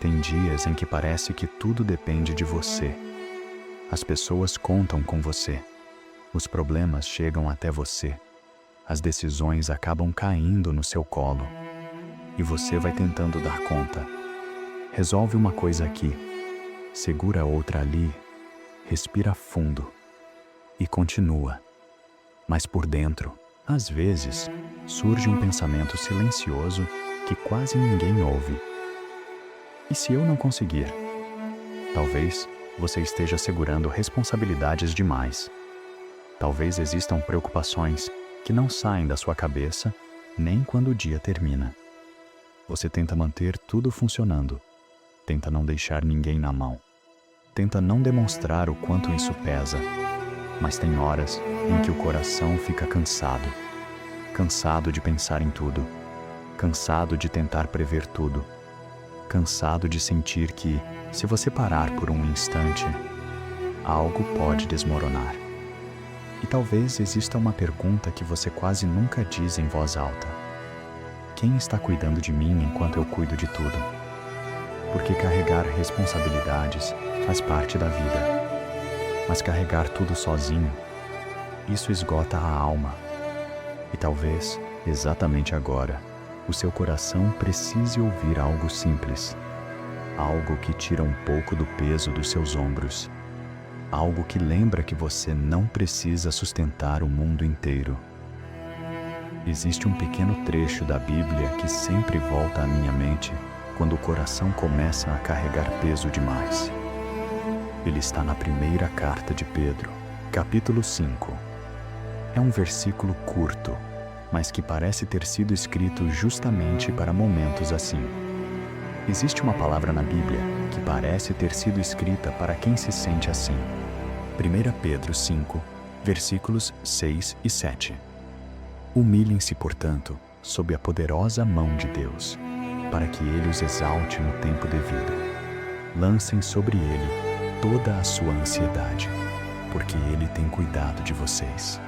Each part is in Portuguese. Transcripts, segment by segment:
Tem dias em que parece que tudo depende de você. As pessoas contam com você. Os problemas chegam até você. As decisões acabam caindo no seu colo. E você vai tentando dar conta. Resolve uma coisa aqui, segura outra ali, respira fundo e continua. Mas por dentro, às vezes, surge um pensamento silencioso que quase ninguém ouve. E se eu não conseguir? Talvez você esteja segurando responsabilidades demais. Talvez existam preocupações que não saem da sua cabeça nem quando o dia termina. Você tenta manter tudo funcionando. Tenta não deixar ninguém na mão. Tenta não demonstrar o quanto isso pesa. Mas tem horas em que o coração fica cansado. Cansado de pensar em tudo. Cansado de tentar prever tudo. Cansado de sentir que, se você parar por um instante, algo pode desmoronar. E talvez exista uma pergunta que você quase nunca diz em voz alta. Quem está cuidando de mim enquanto eu cuido de tudo? Porque carregar responsabilidades faz parte da vida. Mas carregar tudo sozinho, isso esgota a alma. E talvez, exatamente agora, o seu coração precise ouvir algo simples. Algo que tira um pouco do peso dos seus ombros. Algo que lembra que você não precisa sustentar o mundo inteiro. Existe um pequeno trecho da Bíblia que sempre volta à minha mente quando o coração começa a carregar peso demais. Ele está na primeira carta de Pedro, capítulo 5. É um versículo curto, mas que parece ter sido escrito justamente para momentos assim. Existe uma palavra na Bíblia que parece ter sido escrita para quem se sente assim. 1 Pedro 5, versículos 6 e 7. Humilhem-se, portanto, sob a poderosa mão de Deus, para que Ele os exalte no tempo devido. Lancem sobre Ele toda a sua ansiedade, porque Ele tem cuidado de vocês.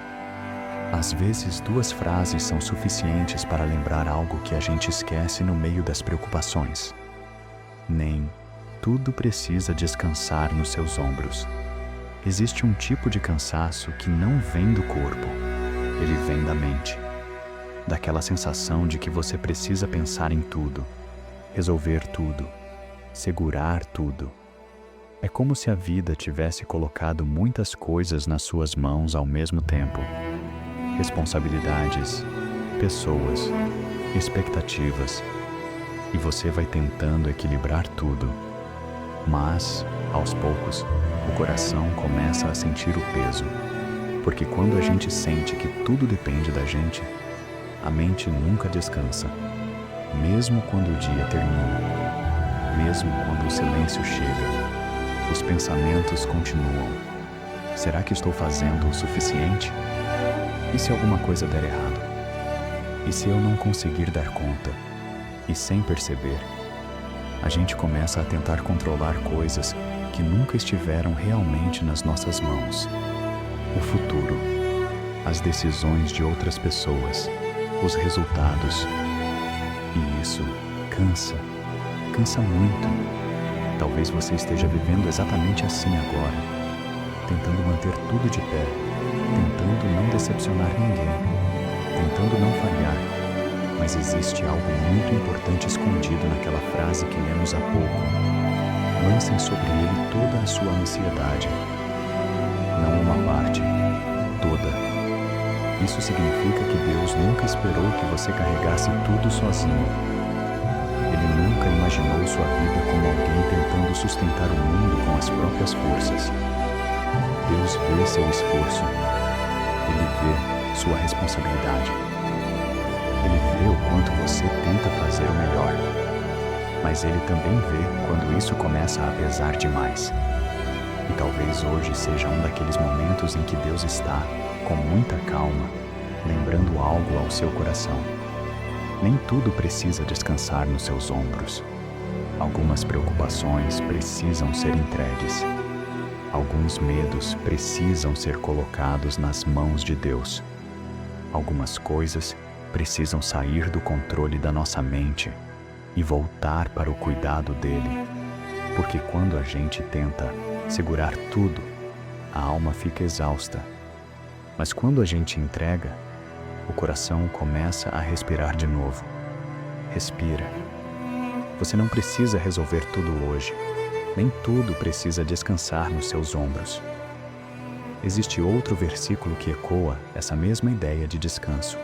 Às vezes, 2 frases são suficientes para lembrar algo que a gente esquece no meio das preocupações. Nem tudo precisa descansar nos seus ombros. Existe um tipo de cansaço que não vem do corpo, ele vem da mente. Daquela sensação de que você precisa pensar em tudo, resolver tudo, segurar tudo. É como se a vida tivesse colocado muitas coisas nas suas mãos ao mesmo tempo. Responsabilidades, pessoas, expectativas. E você vai tentando equilibrar tudo. Mas, aos poucos, o coração começa a sentir o peso. Porque quando a gente sente que tudo depende da gente, a mente nunca descansa. Mesmo quando o dia termina. Mesmo quando o silêncio chega. Os pensamentos continuam. Será que estou fazendo o suficiente? E se alguma coisa der errado? E se eu não conseguir dar conta? E sem perceber, a gente começa a tentar controlar coisas que nunca estiveram realmente nas nossas mãos. O futuro, as decisões de outras pessoas, os resultados. E isso cansa. Cansa muito. Talvez você esteja vivendo exatamente assim agora, tentando manter tudo de pé, tentando não decepcionar ninguém, tentando não falhar. Mas existe algo muito importante escondido naquela frase que lemos há pouco. Lancem sobre ele toda a sua ansiedade. Não uma parte, toda. Isso significa que Deus nunca esperou que você carregasse tudo sozinho. Ele nunca imaginou sua vida como alguém tentando sustentar o mundo com as próprias forças. Deus vê seu esforço. Ele vê sua responsabilidade. Ele vê o quanto você tenta fazer o melhor. Mas Ele também vê quando isso começa a pesar demais. E talvez hoje seja um daqueles momentos em que Deus está, com muita calma, lembrando algo ao seu coração. Nem tudo precisa descansar nos seus ombros. Algumas preocupações precisam ser entregues. Alguns medos precisam ser colocados nas mãos de Deus. Algumas coisas precisam sair do controle da nossa mente. e voltar para o cuidado dele. Porque quando a gente tenta segurar tudo, a alma fica exausta. Mas quando a gente entrega, o coração começa a respirar de novo. Respira. Você não precisa resolver tudo hoje. Nem tudo precisa descansar nos seus ombros. Existe outro versículo que ecoa essa mesma ideia de descanso.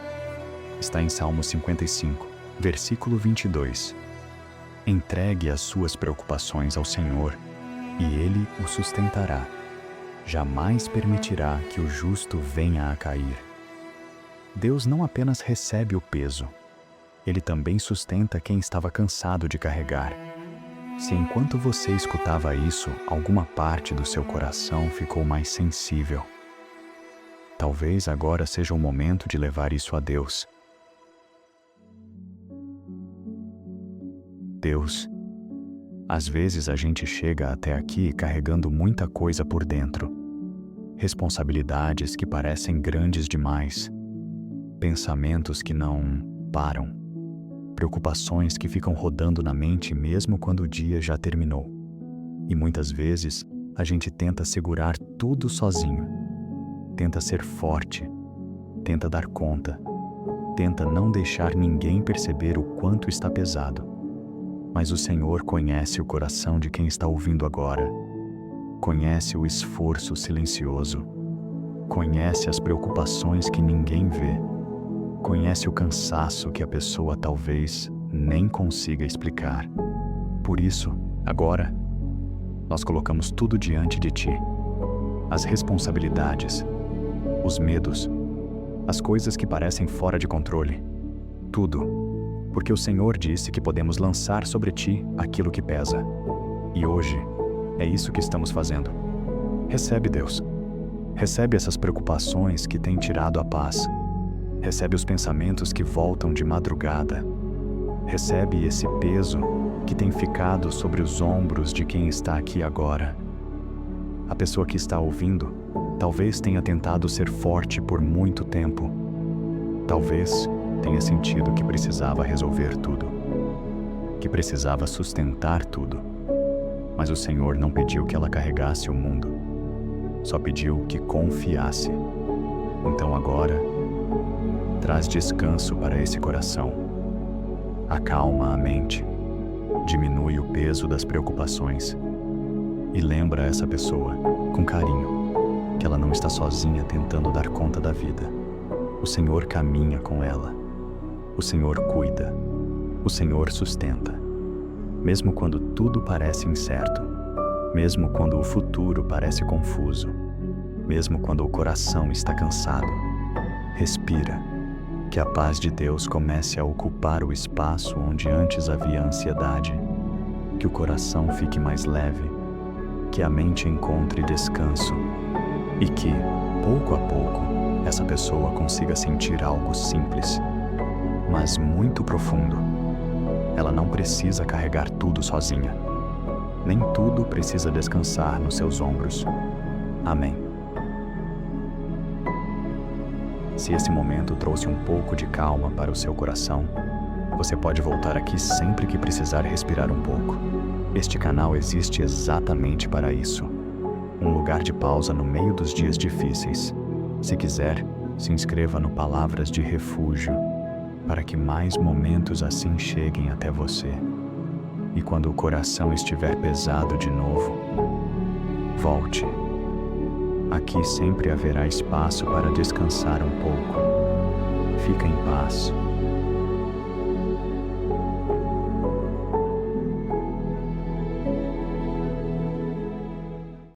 Está em Salmo 55, versículo 22. Entregue as suas preocupações ao Senhor, e Ele o sustentará. Jamais permitirá que o justo venha a cair. Deus não apenas recebe o peso, Ele também sustenta quem estava cansado de carregar. Se enquanto você escutava isso, alguma parte do seu coração ficou mais sensível, talvez agora seja o momento de levar isso a Deus. Deus, às vezes a gente chega até aqui carregando muita coisa por dentro. Responsabilidades que parecem grandes demais, pensamentos que não param, preocupações que ficam rodando na mente mesmo quando o dia já terminou. E muitas vezes a gente tenta segurar tudo sozinho, tenta ser forte, tenta dar conta, tenta não deixar ninguém perceber o quanto está pesado. Mas o Senhor conhece o coração de quem está ouvindo agora, conhece o esforço silencioso, conhece as preocupações que ninguém vê, conhece o cansaço que a pessoa talvez nem consiga explicar. Por isso, agora, nós colocamos tudo diante de Ti. As responsabilidades, os medos, as coisas que parecem fora de controle. Tudo. Porque o Senhor disse que podemos lançar sobre Ti aquilo que pesa. E hoje, é isso que estamos fazendo. Recebe, Deus. Recebe essas preocupações que têm tirado a paz. Recebe os pensamentos que voltam de madrugada. Recebe esse peso que tem ficado sobre os ombros de quem está aqui agora. A pessoa que está ouvindo talvez tenha tentado ser forte por muito tempo. Talvez tenha sentido que precisava resolver tudo, que precisava sustentar tudo. Mas o Senhor não pediu que ela carregasse o mundo, só pediu que confiasse. Então agora, traz descanso para esse coração. Acalma a mente, diminui o peso das preocupações e lembra essa pessoa, com carinho, que ela não está sozinha tentando dar conta da vida. O Senhor caminha com ela. O Senhor cuida. O Senhor sustenta. Mesmo quando tudo parece incerto, mesmo quando o futuro parece confuso, mesmo quando o coração está cansado, respira. Que a paz de Deus comece a ocupar o espaço onde antes havia ansiedade, que o coração fique mais leve, que a mente encontre descanso e que, pouco a pouco, essa pessoa consiga sentir algo simples, mas muito profundo. Ela não precisa carregar tudo sozinha. Nem tudo precisa descansar nos seus ombros. Amém. Se esse momento trouxe um pouco de calma para o seu coração, você pode voltar aqui sempre que precisar respirar um pouco. Este canal existe exatamente para isso. Um lugar de pausa no meio dos dias difíceis. Se quiser, se inscreva no Palavras de Refúgio, para que mais momentos assim cheguem até você. E quando o coração estiver pesado de novo, volte. Aqui sempre haverá espaço para descansar um pouco. Fica em paz.